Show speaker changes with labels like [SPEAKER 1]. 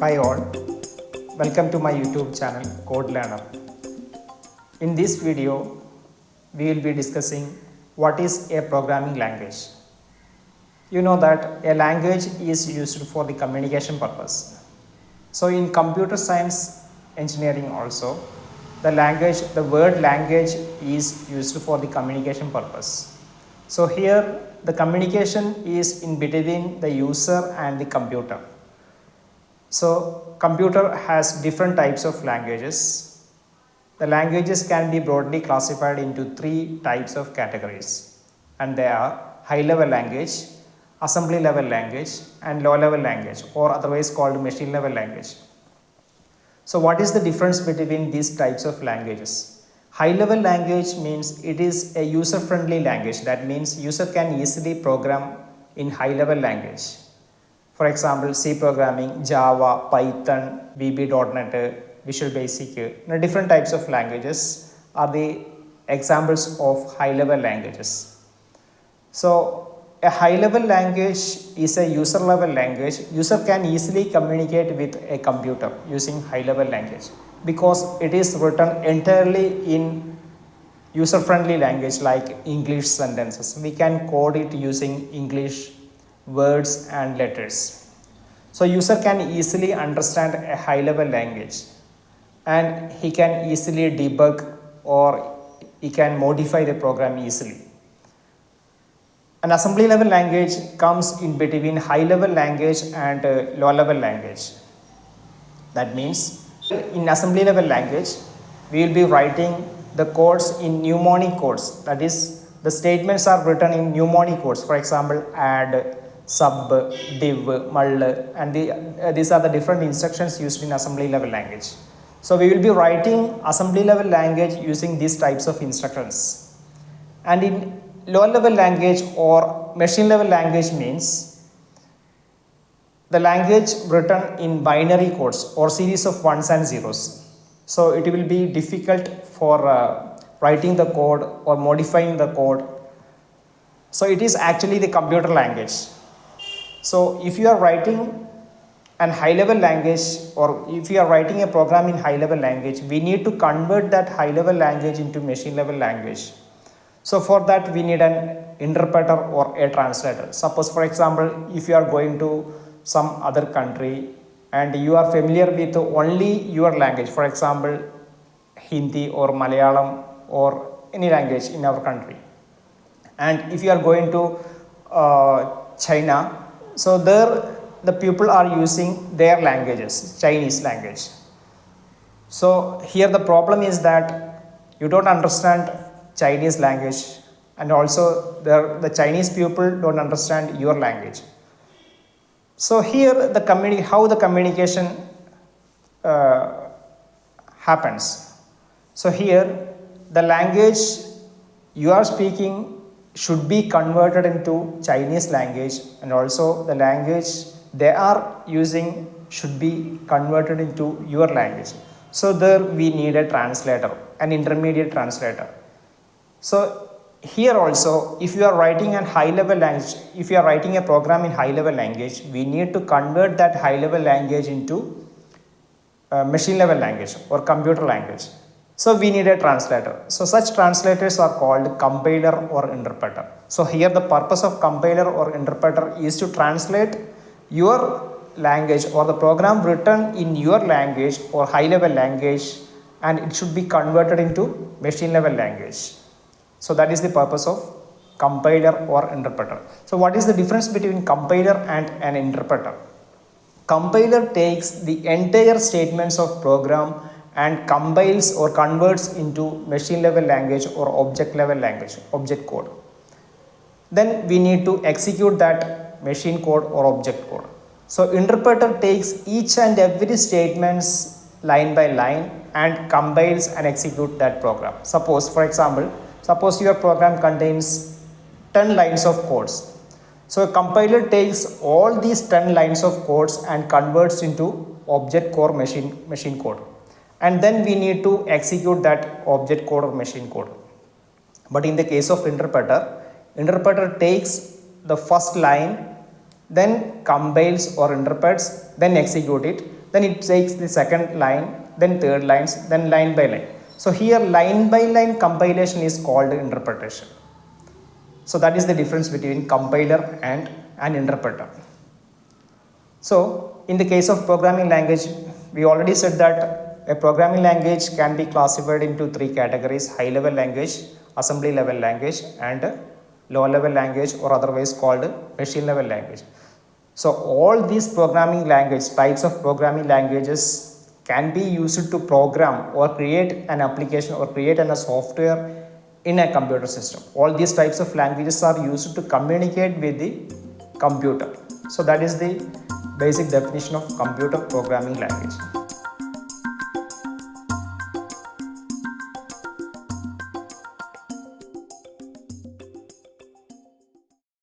[SPEAKER 1] Hi all, welcome to my YouTube channel Code Learner. In this video, we will be discussing what is a programming language. You know that a language is used for the communication purpose. So in computer science engineering also, the word language is used for the communication purpose. So here the communication is in between the user and the computer. So computer has different types of languages. The languages can be broadly classified into three types of categories, and they are high level language, assembly level language, and low level language, or otherwise called machine level language. So what is the difference between these types of languages? High level language means it is a user friendly language. That means user can easily program in high level language. For example, C programming, Java, Python, VB.NET, Visual Basic, different types of languages are the examples of high level languages. So a high level language is a user level language. User can easily communicate with a computer using high level language because it is written entirely in user friendly language like English sentences. We can code it using English words and letters. So user can easily understand a high level language and he can easily debug or he can modify the program easily. An assembly level language comes in between high level language and low level language. That means in assembly level language, we will be writing the codes in mnemonic codes. That is, the statements are written in mnemonic codes. For example, add, sub, div, mul, and these are the different instructions used in assembly level language. So we will be writing assembly level language using these types of instructions. And in low level language or machine level language means the language written in binary codes or series of ones and zeros. So it will be difficult for writing the code or modifying the code. So it is actually the computer language. So if you are writing an high level language or if you are writing a program in high level language, we need to convert that high level language into machine level language. So for that we need an interpreter or a translator. Suppose for example, if you are going to some other country and you are familiar with only your language, for example Hindi or Malayalam or any language in our country, and if you are going to China, so there the people are using their languages, Chinese language. So here the problem is that you don't understand Chinese language and also the Chinese people don't understand your language. So here how the communication happens. So here the language you are speaking should be converted into Chinese language and also the language they are using should be converted into your language. So there we need a translator, an intermediate translator. So here also, if you are writing a high level language, if you are writing a program in high level language, we need to convert that high level language into machine level language or computer language. So we need a translator. So such translators are called compiler or interpreter. So here the purpose of compiler or interpreter is to translate your language or the program written in your language or high level language, and it should be converted into machine level language. So that is the purpose of compiler or interpreter. So what is the difference between compiler and an interpreter? Compiler takes the entire statements of program and compiles or converts into machine level language or object level language, object code. Then we need to execute that machine code or object code. So interpreter takes each and every statements line by line and compiles and execute that program. Suppose for example, suppose your program contains 10 lines of codes. So a compiler takes all these 10 lines of codes and converts into object core machine code. And then we need to execute that object code or machine code. But in the case of interpreter takes the first line, then compiles or interprets, then execute it, then it takes the second line, then third lines, then line by line. So here line by line compilation is called interpretation. So that is the difference between compiler and an interpreter. So in the case of programming language, we already said that a programming language can be classified into three categories: high level language, assembly level language, and low level language, or otherwise called machine level language. So all these programming language, types of programming languages can be used to program or create an application or create a software in a computer system. All these types of languages are used to communicate with the computer. So that is the basic definition of computer programming language.